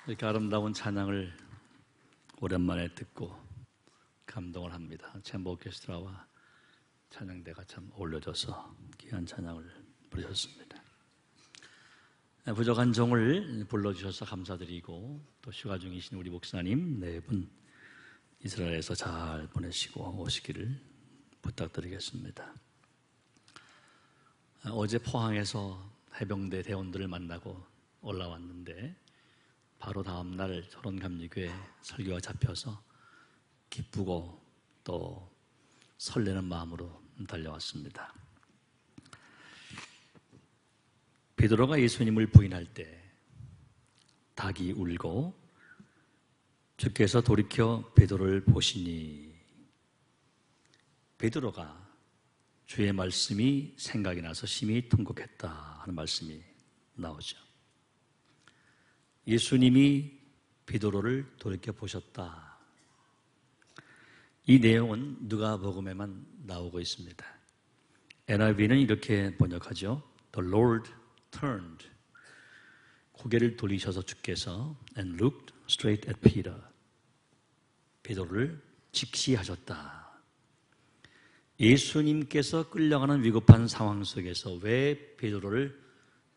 이렇게 아름다운 찬양을 오랜만에 듣고 감동을 합니다. 챔버 오케스트라와 찬양대가 참 어울려져서 귀한 찬양을 부르셨습니다. 부족한 종을 불러주셔서 감사드리고, 또 휴가 중이신 우리 목사님 네 분 이스라엘에서 잘 보내시고 오시기를 부탁드리겠습니다. 어제 포항에서 해병대 대원들을 만나고 올라왔는데, 바로 다음날 결혼감리교회 설교가 잡혀서 기쁘고 또 설레는 마음으로 달려왔습니다. 베드로가 예수님을 부인할 때 닭이 울고 주께서 돌이켜 베드로를 보시니, 베드로가 주의 말씀이 생각이 나서 심히 통곡했다 하는 말씀이 나오죠. 예수님이 베드로를 돌이켜 보셨다. 이 내용은 누가복음에만 나오고 있습니다. NIV는 이렇게 번역하죠. The Lord turned. 고개를 돌리셔서 주께서 and looked straight at Peter. 베드로를 직시하셨다. 예수님께서 끌려가는 위급한 상황 속에서 왜 베드로를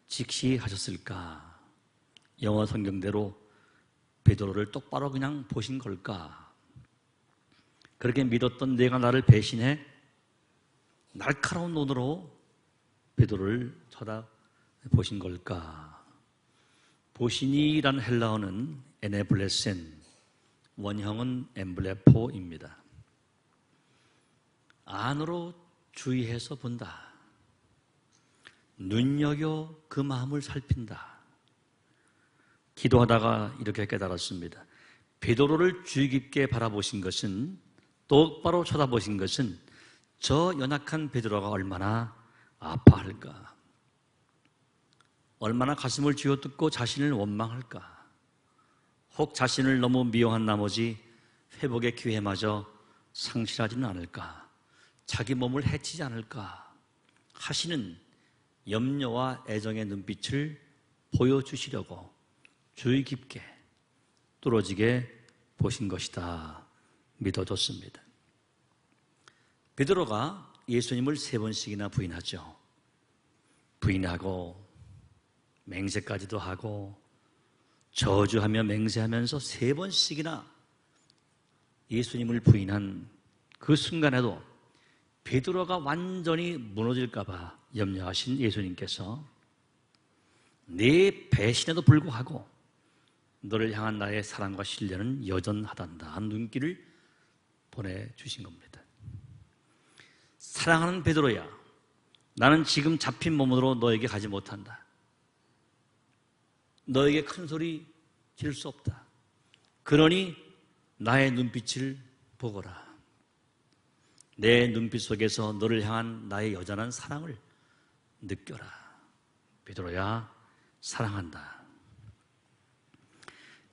직시하셨을까? 영어 성경대로 베드로를 똑바로 그냥 보신 걸까? 그렇게 믿었던 내가 나를 배신해 날카로운 눈으로 베드로를 쳐다보신 걸까? 보시니라는 헬라어는 에네블레센, 원형은 엠블레포입니다. 안으로 주의해서 본다. 눈여겨 그 마음을 살핀다. 기도하다가 이렇게 깨달았습니다. 베드로를 주의 깊게 바라보신 것은, 똑바로 쳐다보신 것은 저 연약한 베드로가 얼마나 아파할까, 얼마나 가슴을 쥐어뜯고 자신을 원망할까, 혹 자신을 너무 미워한 나머지 회복의 기회마저 상실하지는 않을까, 자기 몸을 해치지 않을까 하시는 염려와 애정의 눈빛을 보여주시려고 주의 깊게 뚫어지게 보신 것이다 믿어졌습니다. 베드로가 예수님을 3번씩이나 부인하죠. 부인하고 맹세까지도 하고 저주하며 맹세하면서 3번씩이나 예수님을 부인한 그 순간에도 베드로가 완전히 무너질까 봐 염려하신 예수님께서 내 배신에도 불구하고 너를 향한 나의 사랑과 신뢰는 여전하단다 하는 눈길을 보내주신 겁니다. 사랑하는 베드로야, 나는 지금 잡힌 몸으로 너에게 가지 못한다. 너에게 큰 소리 지를 수 없다. 그러니 나의 눈빛을 보거라. 내 눈빛 속에서 너를 향한 나의 여전한 사랑을 느껴라. 베드로야, 사랑한다.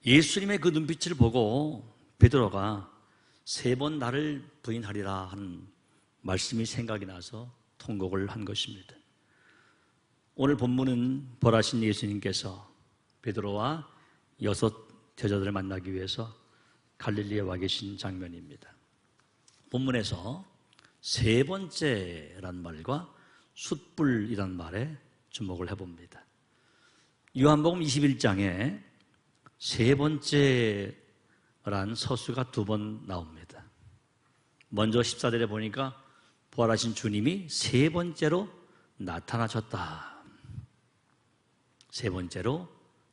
예수님의 그 눈빛을 보고 베드로가 3번 나를 부인하리라 하는 말씀이 생각이 나서 통곡을 한 것입니다. 오늘 본문은 벌하신 예수님께서 베드로와 6 제자들을 만나기 위해서 갈릴리에 와 계신 장면입니다. 본문에서 3번째란 말과 숯불이란 말에 주목을 해봅니다. 요한복음 21장에 3번째란 서수가 2번 나옵니다. 먼저 14절에 보니까 부활하신 주님이 3번째로 나타나셨다. 3번째로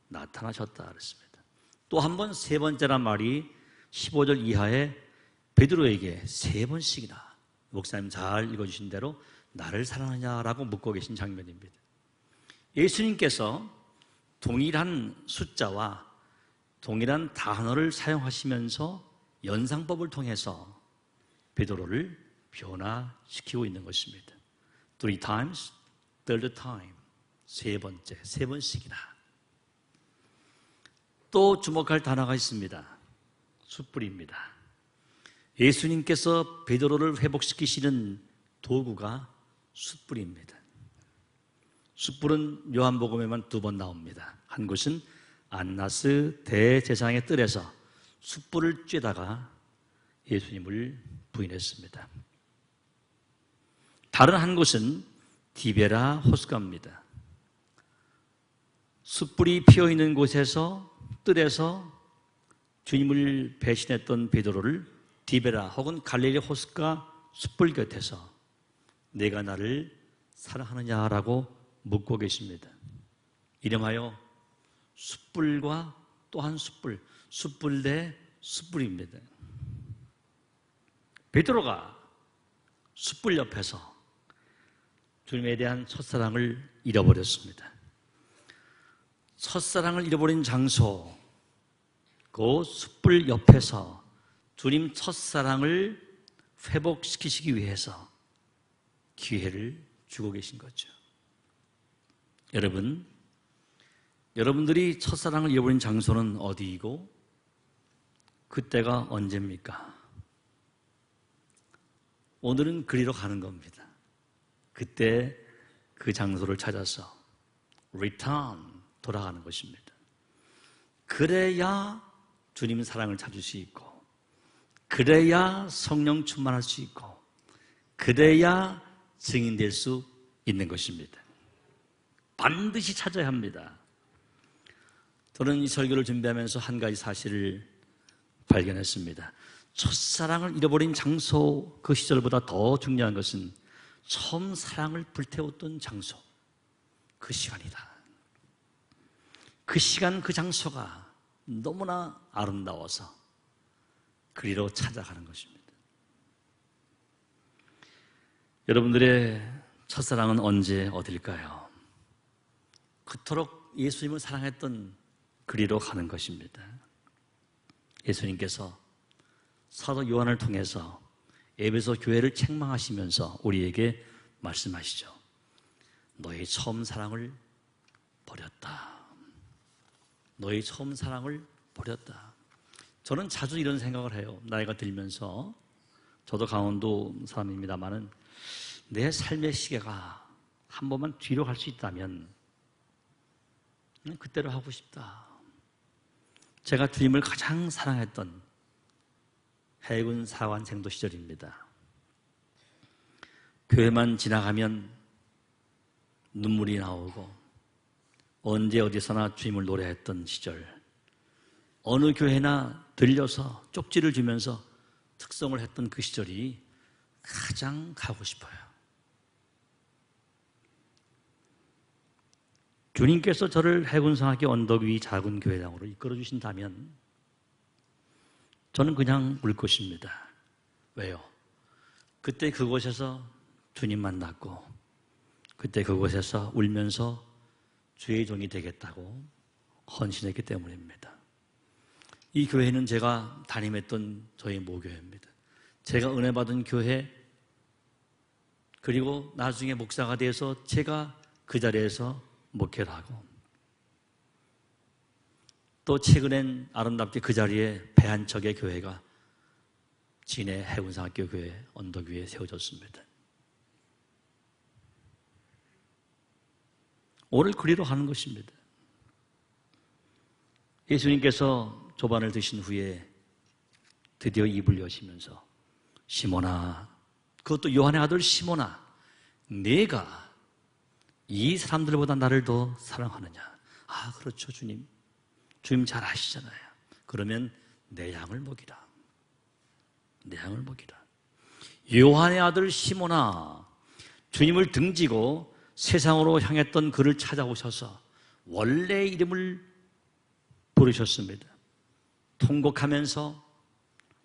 나타나셨다 그랬습니다. 또 한 번 3번째란 말이 15절 이하에 베드로에게 3번씩이나, 목사님 잘 읽어주신 대로 나를 사랑하냐라고 묻고 계신 장면입니다. 예수님께서 동일한 숫자와 동일한 단어를 사용하시면서 연상법을 통해서 베드로를 변화시키고 있는 것입니다. 3 times, third time. 3번째, 3번씩이나. 또 주목할 단어가 있습니다. 숯불입니다. 예수님께서 베드로를 회복시키시는 도구가 숯불입니다. 숯불은 요한복음에만 2번 나옵니다. 한 곳은 안나스 대제사장의 뜰에서 숯불을 쬐다가 예수님을 부인했습니다. 다른 한 곳은 디베라 호숫가입니다. 숯불이 피어있는 곳에서 뜰에서 주님을 배신했던 베드로를 디베라 혹은 갈릴리 호숫가 숯불 곁에서 내가 나를 사랑하느냐라고 묻고 계십니다. 이름하여 숯불과 또 한 숯불, 숯불 대 숯불입니다. 베드로가 숯불 옆에서 주님에 대한 첫사랑을 잃어버렸습니다. 첫사랑을 잃어버린 장소, 그 숯불 옆에서 주님 첫사랑을 회복시키시기 위해서 기회를 주고 계신 거죠. 여러분들이 첫사랑을 잃어버린 장소는 어디이고 그때가 언제입니까? 오늘은 그리로 가는 겁니다. 그때 그 장소를 찾아서 return, 돌아가는 것입니다. 그래야 주님 사랑을 찾을 수 있고, 그래야 성령 충만할 수 있고, 그래야 증인될 수 있는 것입니다. 반드시 찾아야 합니다. 저는 이 설교를 준비하면서 한 가지 사실을 발견했습니다. 첫사랑을 잃어버린 장소, 그 시절보다 더 중요한 것은 처음 사랑을 불태웠던 장소, 그 시간이다. 그 시간, 그 장소가 너무나 아름다워서 그리로 찾아가는 것입니다. 여러분들의 첫사랑은 언제 어딜까요? 그토록 예수님을 사랑했던 그리로 가는 것입니다. 예수님께서 사도 요한을 통해서 에베소 교회를 책망하시면서 우리에게 말씀하시죠. 너의 처음 사랑을 버렸다. 너의 처음 사랑을 버렸다. 저는 자주 이런 생각을 해요. 나이가 들면서 저도 강원도 사람입니다만은 내 삶의 시계가 한 번만 뒤로 갈 수 있다면 그때로 하고 싶다. 제가 주님을 가장 사랑했던 해군 사관 생도 시절입니다. 교회만 지나가면 눈물이 나오고 언제 어디서나 주님을 노래했던 시절, 어느 교회나 들려서 쪽지를 주면서 특송을 했던 그 시절이 가장 가고 싶어요. 주님께서 저를 해군성학교 언덕 위 작은 교회당으로 이끌어 주신다면 저는 그냥 울 것입니다. 왜요? 그때 그곳에서 주님 만났고 그때 그곳에서 울면서 주의 종이 되겠다고 헌신했기 때문입니다. 이 교회는 제가 담임했던 저희 모교회입니다. 제가 은혜 받은 교회, 그리고 나중에 목사가 돼서 제가 그 자리에서 목회를 하고 또 최근엔 아름답게 그 자리에 배 한 척의 교회가 진해 해군사학교 교회 언덕 위에 세워졌습니다. 오늘 그리로 가는 것입니다. 예수님께서 조반을 드신 후에 드디어 입을 여시면서 시몬아, 그것도 요한의 아들 시몬아, 네가 이 사람들보다 나를 더 사랑하느냐? 아, 그렇죠, 주님. 주님 잘 아시잖아요. 그러면 내 양을 먹이라. 내 양을 먹이라. 요한의 아들 시몬아, 주님을 등지고 세상으로 향했던 그를 찾아오셔서 원래 이름을 부르셨습니다. 통곡하면서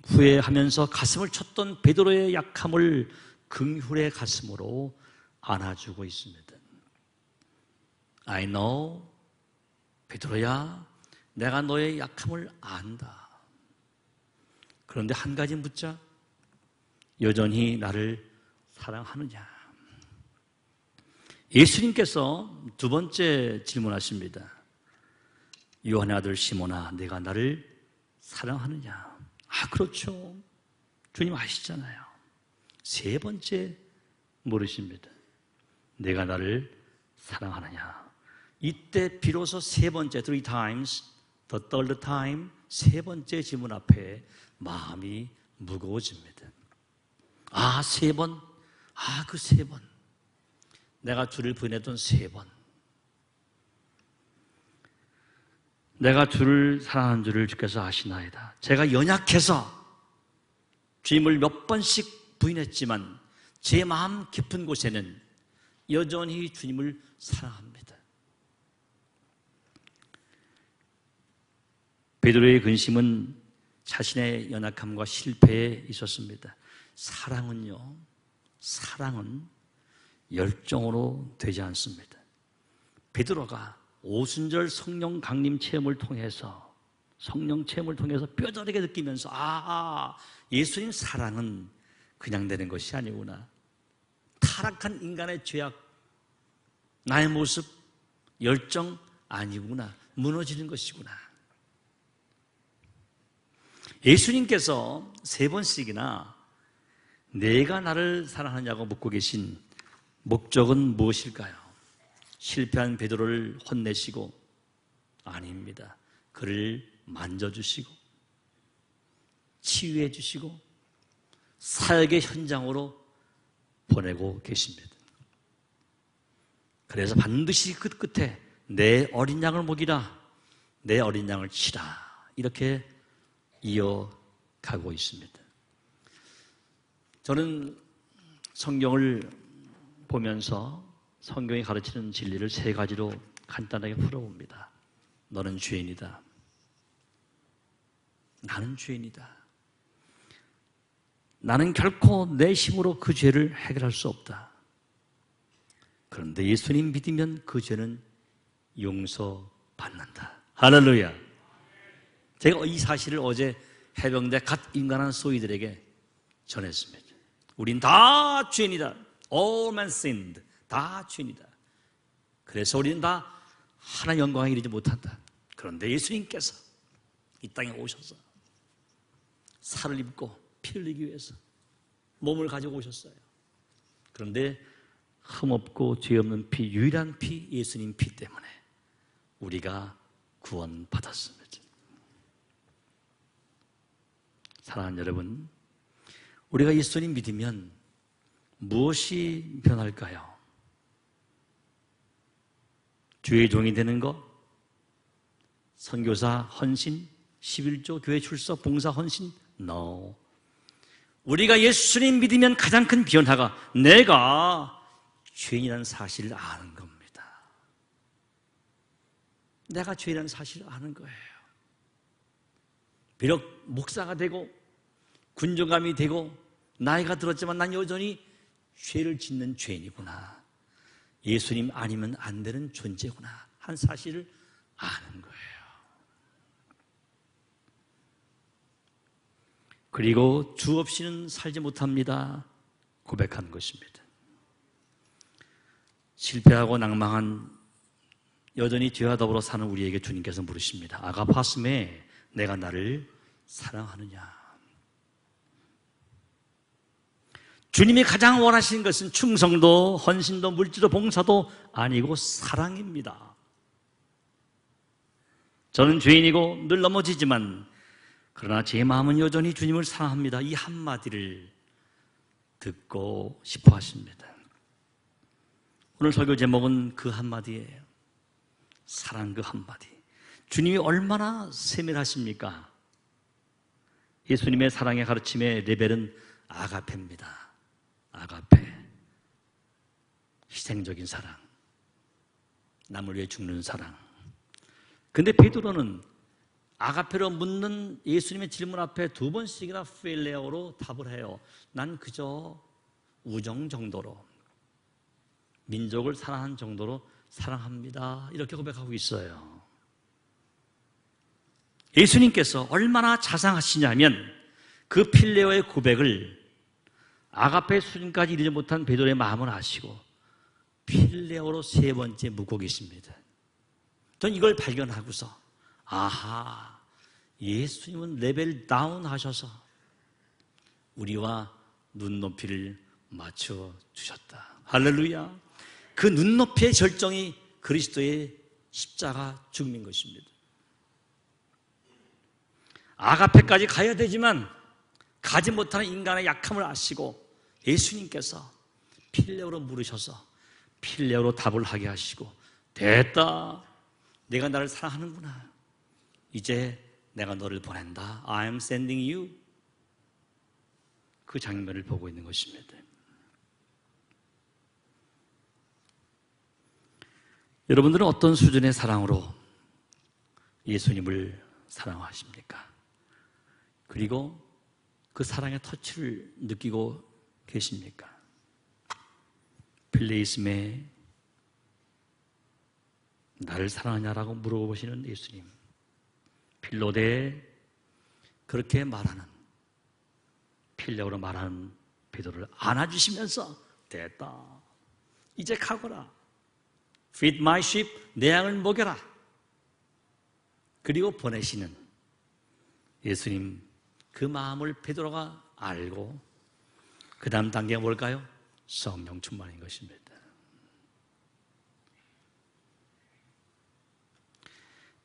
후회하면서 가슴을 쳤던 베드로의 약함을 긍휼의 가슴으로 안아주고 있습니다. I know, 베드로야, 내가 너의 약함을 안다. 그런데 한 가지 묻자. 여전히 나를 사랑하느냐? 예수님께서 두 번째 질문하십니다. 요한의 아들 시몬아, 내가 나를 사랑하느냐? 아, 그렇죠. 주님 아시잖아요. 세 번째 물으십니다. 내가 나를 사랑하느냐? 이때 비로소 세 번째, three times, The third time, 세 번째 질문 앞에 마음이 무거워집니다. 세 번. 그 세 번. 내가 주를 부인했던 세 번. 내가 주를 사랑하는 줄을 주께서 아시나이다. 제가 연약해서 주님을 몇 번씩 부인했지만 제 마음 깊은 곳에는 여전히 주님을 사랑합니다. 베드로의 근심은 자신의 연약함과 실패에 있었습니다. 사랑은 열정으로 되지 않습니다. 베드로가 오순절 성령 강림 체험을 통해서 뼈저리게 느끼면서 예수님 사랑은 그냥 되는 것이 아니구나. 타락한 인간의 죄악, 나의 모습, 열정 아니구나. 무너지는 것이구나. 예수님께서 세 번씩이나 내가 나를 사랑하냐고 묻고 계신 목적은 무엇일까요? 실패한 베드로를 혼내시고 아닙니다. 그를 만져주시고 치유해 주시고 사역의 현장으로 보내고 계십니다. 그래서 반드시 그 끝에 내 어린 양을 먹이라, 내 어린 양을 치라, 이렇게 이어가고 있습니다. 저는 성경을 보면서 성경이 가르치는 진리를 세 가지로 간단하게 풀어봅니다. 너는 죄인이다. 나는 죄인이다. 나는 결코 내 힘으로 그 죄를 해결할 수 없다. 그런데 예수님 믿으면 그 죄는 용서받는다. 할렐루야. 제가 이 사실을 어제 해병대 갓 임관한 소위들에게 전했습니다. 우린 다 죄인이다. All men sinned. 다 죄인이다. 그래서 우리는 다 하나의 영광에 이르지 못한다. 그런데 예수님께서 이 땅에 오셔서 살을 입고 피 흘리기 위해서 몸을 가지고 오셨어요. 그런데 흠없고 죄 없는 피, 유일한 피, 예수님 피 때문에 우리가 구원받았습니다. 사랑하는 여러분, 우리가 예수님 믿으면 무엇이 변할까요? 주의 종이 되는 것, 선교사 헌신, 11조 교회 출석, 봉사 헌신? No. 우리가 예수님 믿으면 가장 큰 변화가 내가 죄인이라는 사실을 아는 겁니다. 내가 죄인이라는 사실을 아는 거예요. 비록 목사가 되고 군종감이 되고 나이가 들었지만 난 여전히 죄를 짓는 죄인이구나. 예수님 아니면 안 되는 존재구나 한 사실을 아는 거예요. 그리고 주 없이는 살지 못합니다. 고백하는 것입니다. 실패하고 낭망한 여전히 죄와 더불어 사는 우리에게 주님께서 물으십니다. 아가파스메, 내가 나를 사랑하느냐? 주님이 가장 원하시는 것은 충성도, 헌신도, 물질도, 봉사도 아니고 사랑입니다. 저는 죄인이고 늘 넘어지지만 그러나 제 마음은 여전히 주님을 사랑합니다. 이 한마디를 듣고 싶어 하십니다. 오늘 설교 제목은 그 한마디예요. 사랑 그 한마디. 주님이 얼마나 세밀하십니까? 예수님의 사랑의 가르침의 레벨은 아가페입니다. 아가페. 희생적인 사랑. 남을 위해 죽는 사랑. 근데 베드로는 아가페로 묻는 예수님의 질문 앞에 두 번씩이나 필레오로 답을 해요. 난 그저 우정 정도로, 민족을 사랑하는 정도로 사랑합니다. 이렇게 고백하고 있어요. 예수님께서 얼마나 자상하시냐면 그 필레오의 고백을 아가페 수준까지 이르지 못한 베드로의 마음을 아시고 필레오로 세 번째 묻고 계십니다. 전 이걸 발견하고서 아하, 예수님은 레벨 다운 하셔서 우리와 눈높이를 맞춰 주셨다. 할렐루야. 그 눈높이의 절정이 그리스도의 십자가 죽음인 것입니다. 아가페까지 가야 되지만 가지 못하는 인간의 약함을 아시고 예수님께서 필레오로 물으셔서 필레오로 답을 하게 하시고 됐다. 내가 나를 사랑하는구나. 이제 내가 너를 보낸다. I am sending you. 그 장면을 보고 있는 것입니다. 여러분들은 어떤 수준의 사랑으로 예수님을 사랑하십니까? 그리고 그 사랑의 터치를 느끼고 계십니까? 필레이스메 나를 사랑하냐라고 물어보시는 예수님, 필로데에 그렇게 말하는, 필레오로 말하는 베드로를 안아주시면서 됐다. 이제 가거라. Feed my sheep, 내 양을 먹여라. 그리고 보내시는 예수님, 그 마음을 베드로가 알고 그 다음 단계가 뭘까요? 성령 충만인 것입니다.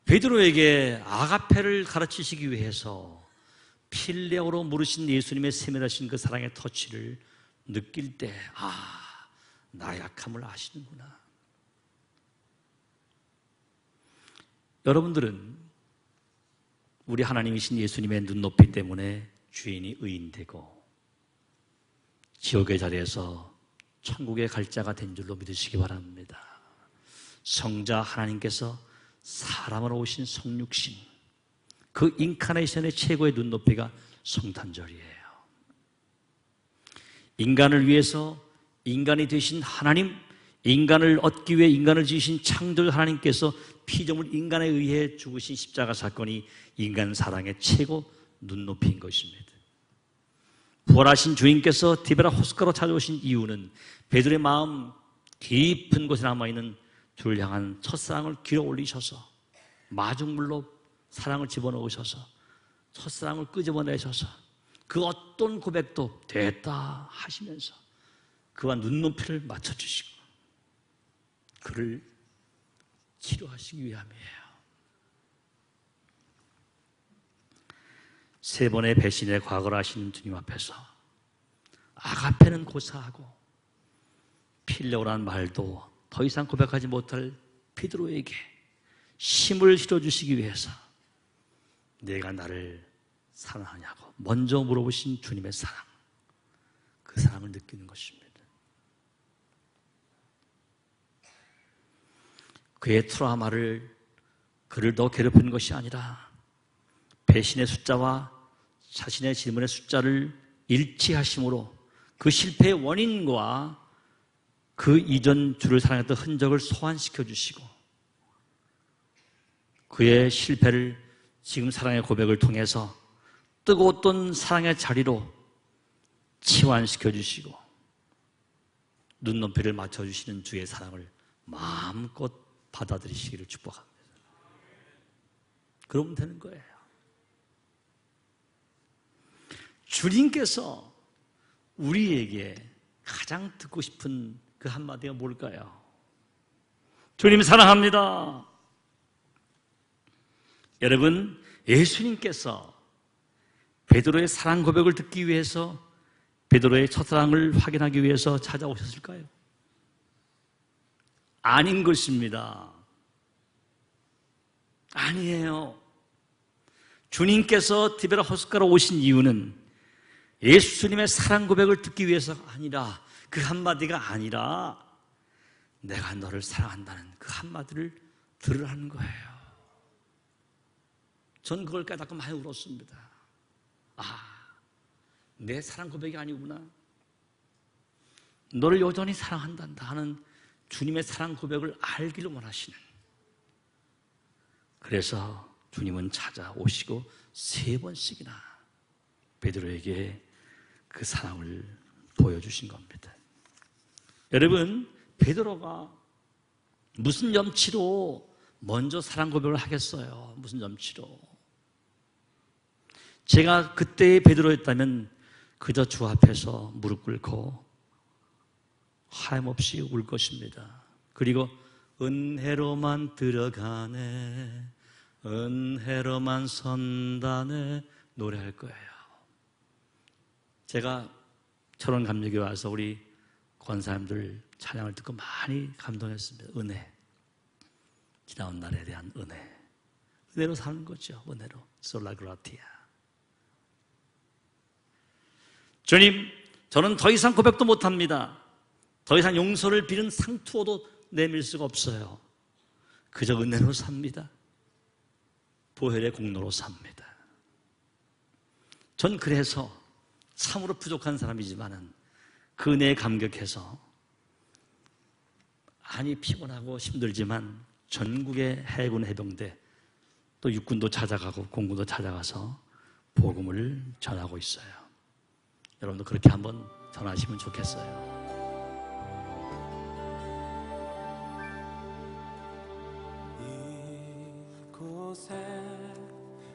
베드로에게 아가페를 가르치시기 위해서 필레오로 물으신 예수님의 세밀하신 그 사랑의 터치를 느낄 때, 나 약함을 아시는구나. 여러분들은 우리 하나님이신 예수님의 눈높이 때문에 주인이 의인되고 지옥의 자리에서 천국에 갈 자가 된 줄로 믿으시기 바랍니다. 성자 하나님께서 사람으로 오신 성육신, 그 인카네이션의 최고의 눈높이가 성탄절이에요. 인간을 위해서 인간이 되신 하나님, 인간을 얻기 위해 인간을 지으신 창조주 하나님께서 피조물 인간에 의해 죽으신 십자가 사건이 인간 사랑의 최고 눈높이인 것입니다. 부활하신 주인께서 디베라 호숫가로 찾아오신 이유는 베드로의 마음 깊은 곳에 남아있는 주를 향한 첫사랑을 길어 올리셔서 마중물로 사랑을 집어넣으셔서 첫사랑을 끄집어내셔서 그 어떤 고백도 됐다 하시면서 그와 눈높이를 맞춰주시고 그를 치료하시기 위함이에요. 세 번의 배신의 과거를 하시는 주님 앞에서 아가페는 고사하고 필레오라는 말도 더 이상 고백하지 못할 베드로에게 힘을 실어주시기 위해서 내가 나를 사랑하냐고 먼저 물어보신 주님의 사랑, 그 사랑을 느끼는 것입니다. 그의 트라우마를 그를 더 괴롭히는 것이 아니라 배신의 숫자와 자신의 질문의 숫자를 일치하심으로 그 실패의 원인과 그 이전 주를 사랑했던 흔적을 소환시켜 주시고 그의 실패를 지금 사랑의 고백을 통해서 뜨거웠던 사랑의 자리로 치환시켜 주시고 눈높이를 맞춰주시는 주의 사랑을 마음껏 받아들이시기를 축복합니다. 그러면 되는 거예요. 주님께서 우리에게 가장 듣고 싶은 그 한마디가 뭘까요? 주님 사랑합니다. 여러분, 예수님께서 베드로의 사랑 고백을 듣기 위해서 베드로의 첫사랑을 확인하기 위해서 찾아오셨을까요? 아닌 것입니다. 아니에요. 주님께서 디베라 호숫가로 오신 이유는 예수님의 사랑 고백을 듣기 위해서가 아니라 그 한마디가 아니라 내가 너를 사랑한다는 그 한마디를 들으라는 거예요. 전 그걸 깨닫고 많이 울었습니다. 내 사랑 고백이 아니구나. 너를 여전히 사랑한단다 하는 주님의 사랑 고백을 알기를 원하시는. 그래서 주님은 찾아오시고 3번씩이나 베드로에게 그 사랑을 보여주신 겁니다. 여러분, 베드로가 무슨 염치로 먼저 사랑 고백을 하겠어요? 무슨 염치로? 제가 그때의 베드로였다면 그저 주 앞에서 무릎 꿇고 하염없이 울 것입니다. 그리고 은혜로만 들어가네, 은혜로만 선다네, 노래할 거예요. 제가 철원 감리교에 와서 우리 권사님들 찬양을 듣고 많이 감동했습니다. 은혜. 지나온 날에 대한 은혜. 은혜로 사는 거죠. 은혜로. 솔라그라티아. 주님, 저는 더 이상 고백도 못합니다. 더 이상 용서를 빌은 상투어도 내밀 수가 없어요. 그저 은혜로 삽니다. 보혈의 공로로 삽니다. 전 그래서 참으로 부족한 사람이지만은 그 은혜에 감격해서 많이 피곤하고 힘들지만 전국의 해군 해병대 또 육군도 찾아가고 공군도 찾아가서 복음을 전하고 있어요. 여러분도 그렇게 한번 전하시면 좋겠어요.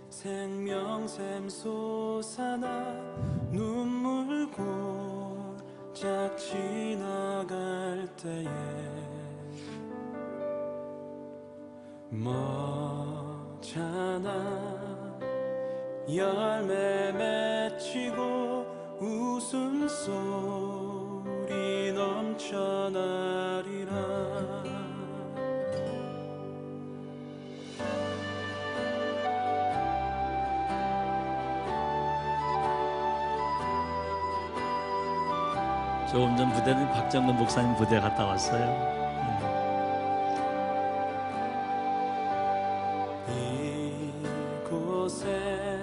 생명샘 솟아나 눈물 골짝 지나갈 때에 머잖아 열매 맺히고 웃음소리 넘쳐나리라. 조금 전 부대는 박정근 목사님 부대 갔다 왔어요. 이곳에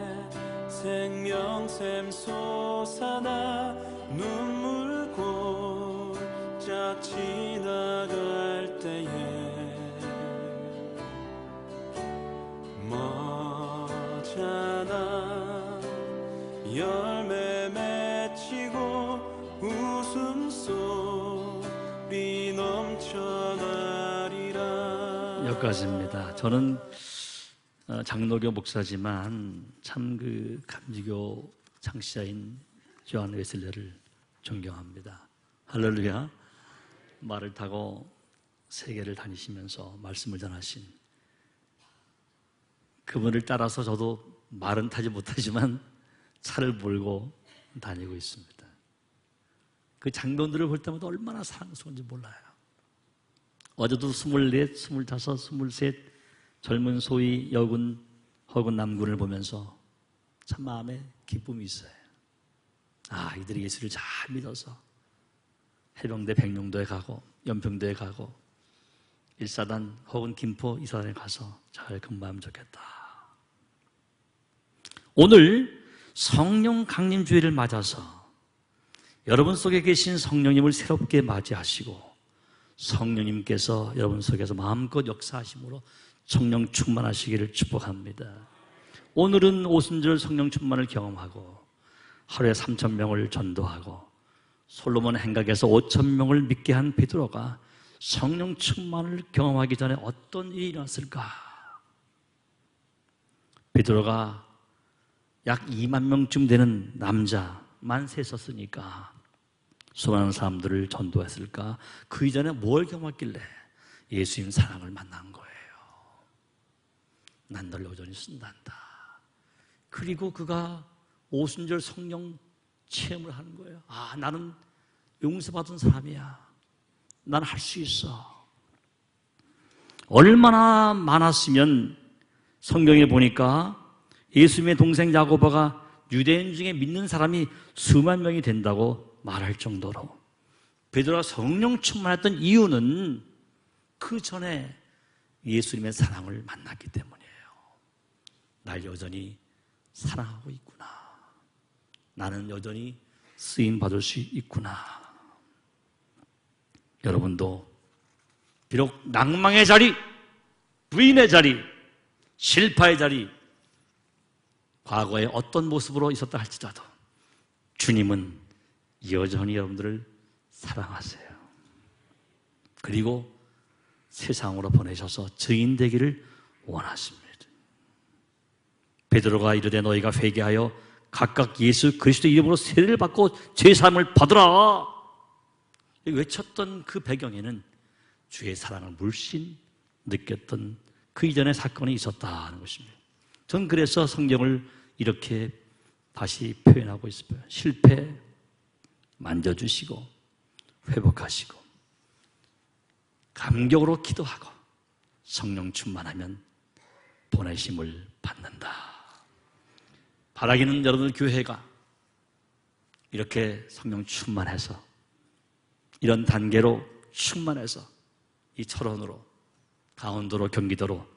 생명샘 솟아나 눈물 골짝 지나갈 때에 머잖아 열매 맺히고 웃음소리 넘쳐나리라. 여기까지입니다. 저는 장로교 목사지만 참 그 감리교 창시자인 요한 웨슬레를 존경합니다. 할렐루야. 말을 타고 세계를 다니시면서 말씀을 전하신 그분을 따라서 저도 말은 타지 못하지만 차를 몰고 다니고 있습니다. 그 장면들을 볼 때마다 얼마나 사랑스러운지 몰라요. 어제도 24, 25, 23 젊은 소위 여군 혹은 남군을 보면서 참 마음에 기쁨이 있어요. 아, 이들이 예수를 잘 믿어서 해병대 백령도에 가고 연평도에 가고 일사단 혹은 김포 이사단에 가서 잘 근무하면 좋겠다. 오늘 성령 강림 주일을 맞아서 여러분 속에 계신 성령님을 새롭게 맞이하시고 성령님께서 여러분 속에서 마음껏 역사하심으로 성령 충만하시기를 축복합니다. 오늘은 오순절 성령 충만을 경험하고 하루에 3,000명을 전도하고 솔로몬 행각에서 5,000명을 믿게 한 베드로가 성령 충만을 경험하기 전에 어떤 일이 일어났을까? 베드로가 약 2만 명쯤 되는 남자만 셌었으니까 수많은 사람들을 전도했을까? 그 이전에 뭘 경험했길래 예수님 사랑을 만난 거예요. 난 널 여전히 쓴단다. 그리고 그가 오순절 성령 체험을 하는 거예요. 아, 나는 용서받은 사람이야. 난 할 수 있어. 얼마나 많았으면 성경에 보니까 예수님의 동생 야고보가 유대인 중에 믿는 사람이 수만 명이 된다고 말할 정도로 베드로가 성령 충만했던 이유는 그 전에 예수님의 사랑을 만났기 때문이에요. 날 여전히 사랑하고 있구나. 나는 여전히 쓰임받을 수 있구나. 여러분도 비록 낭망의 자리, 부인의 자리, 실파의 자리, 과거에 어떤 모습으로 있었다 할지라도 주님은 여전히 여러분들을 사랑하세요. 그리고 세상으로 보내셔서 증인 되기를 원하십니다. 베드로가 이르되 너희가 회개하여 각각 예수 그리스도 이름으로 세례를 받고 죄사함을 받으라 외쳤던 그 배경에는 주의 사랑을 물씬 느꼈던 그 이전의 사건이 있었다는 것입니다. 전 그래서 성경을 이렇게 다시 표현하고 있어요. 실패 만져주시고 회복하시고 감격으로 기도하고 성령 충만하면 보내심을 받는다. 바라기는 여러분 교회가 이렇게 성령 충만해서 이런 단계로 충만해서 이 철원으로 강원도로 경기도로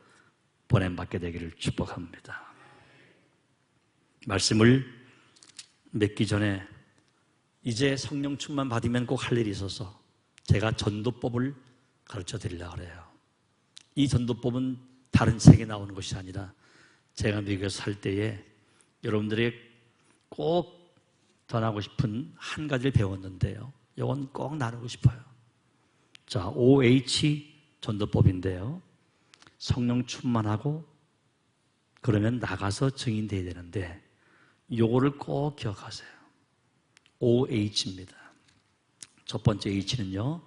보냄받게 되기를 축복합니다. 말씀을 맺기 전에 이제 성령 충만 받으면 꼭 할 일이 있어서 제가 전도법을 가르쳐 드리려고 해요. 이 전도법은 다른 책에 나오는 것이 아니라 제가 미국에서 살 때에 여러분들이 꼭 전하고 싶은 한 가지를 배웠는데요. 이건 꼭 나누고 싶어요. 자, OH 전도법인데요. 성령 충만하고 그러면 나가서 증인돼야 되는데 요거를 꼭 기억하세요. OH입니다. 첫 번째 H는요,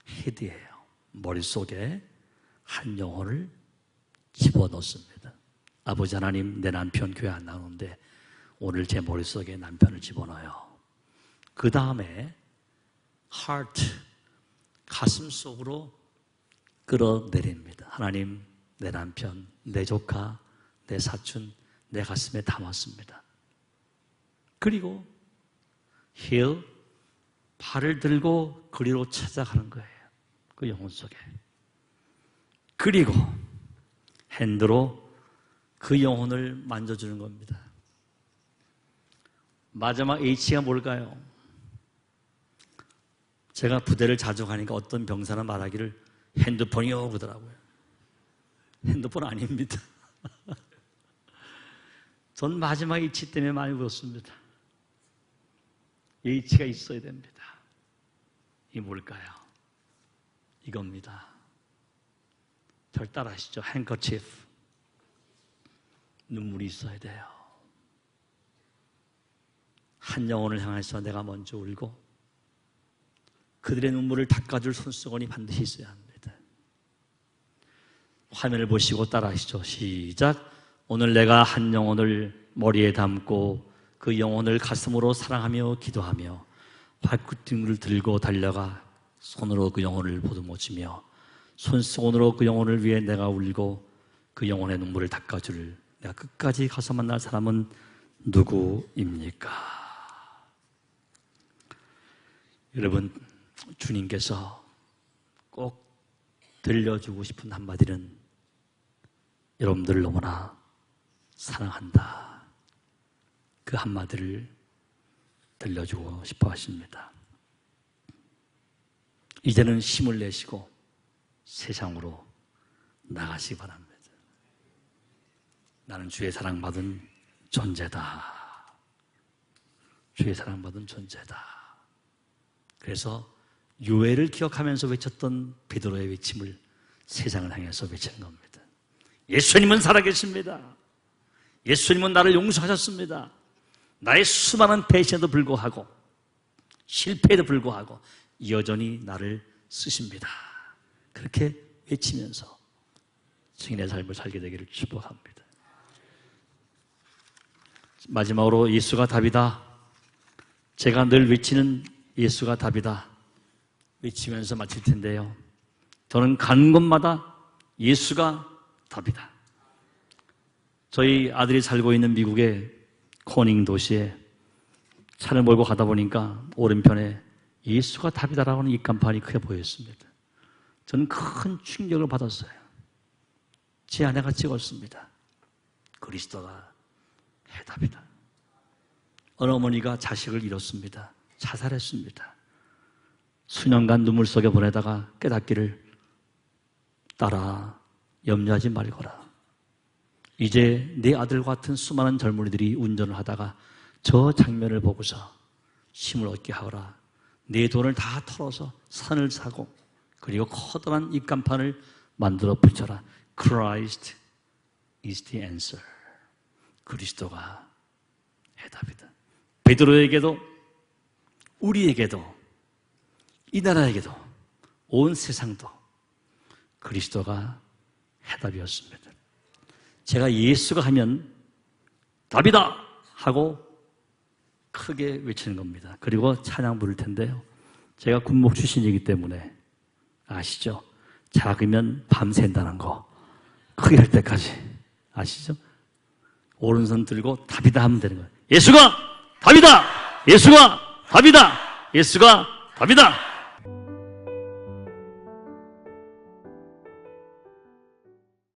헤드예요. 머릿속에 한 영혼을 집어넣습니다. 아버지 하나님, 내 남편 교회 안 나오는데 오늘 제 머릿속에 남편을 집어넣어요. 그 다음에 heart, 가슴 속으로 끌어내립니다. 하나님, 내 남편, 내 조카, 내 사촌, 내 가슴에 담았습니다. 그리고 heel, 발을 들고 그리로 찾아가는 거예요. 그 영혼 속에. 그리고 핸드로 그 영혼을 만져주는 겁니다. 마지막 H가 뭘까요? 제가 부대를 자주 가니까 어떤 병사는 말하기를 핸드폰이요 그러더라고요. 핸드폰 아닙니다. 전 마지막 H 때문에 많이 울었습니다. H가 있어야 됩니다. 이게 뭘까요? 이겁니다. 절 따라하시죠. handkerchief. 눈물이 있어야 돼요. 한 영혼을 향해서 내가 먼저 울고 그들의 눈물을 닦아줄 손수건이 반드시 있어야 합니다. 화면을 보시고 따라하시죠. 시작. 오늘 내가 한 영혼을 머리에 담고 그 영혼을 가슴으로 사랑하며 기도하며 발끝등을 들고 달려가 손으로 그 영혼을 보듬어주며 손수건으로 그 영혼을 위해 내가 울고 그 영혼의 눈물을 닦아줄 내가 끝까지 가서 만날 사람은 누구입니까? 여러분, 주님께서 꼭 들려주고 싶은 한마디는 여러분들을 너무나 사랑한다. 그 한마디를 들려주고 싶어 하십니다. 이제는 힘을 내시고 세상으로 나가시기 바랍니다. 나는 주의 사랑받은 존재다. 주의 사랑받은 존재다. 그래서 유해를 기억하면서 외쳤던 베드로의 외침을 세상을 향해서 외치는 겁니다. 예수님은 살아계십니다. 예수님은 나를 용서하셨습니다. 나의 수많은 배신에도 불구하고 실패에도 불구하고 여전히 나를 쓰십니다. 그렇게 외치면서 증인의 삶을 살게 되기를 축복합니다. 마지막으로 예수가 답이다. 제가 늘 외치는 예수가 답이다. 외치면서 마칠 텐데요. 저는 가는 곳마다 예수가 답이다. 저희 아들이 살고 있는 미국의 코닝 도시에 차를 몰고 가다 보니까 오른편에 예수가 답이다라고 하는 입간판이 크게 보였습니다. 저는 큰 충격을 받았어요. 제 아내가 찍었습니다. 그리스도가 해답이다. 어느 어머니가 자식을 잃었습니다. 자살했습니다. 수년간 눈물 속에 보내다가 깨닫기를 딸아 염려하지 말거라. 이제 네 아들 같은 수많은 젊은이들이 운전을 하다가 저 장면을 보고서 힘을 얻게 하거라. 네 돈을 다 털어서 산을 사고 그리고 커다란 입간판을 만들어 붙여라. Christ is the answer. 그리스도가 해답이다. 베드로에게도 우리에게도 이 나라에게도 온 세상도 그리스도가 해답이었습니다. 제가 예수가 하면 답이다 하고 크게 외치는 겁니다. 그리고 찬양 부를 텐데요. 제가 군목 출신이기 때문에 아시죠? 작으면 밤샌다는 거. 크게 할 때까지. 아시죠? 오른손 들고 답이다 하면 되는 거예요. 예수가 답이다! 예수가 답이다! 예수가 답이다!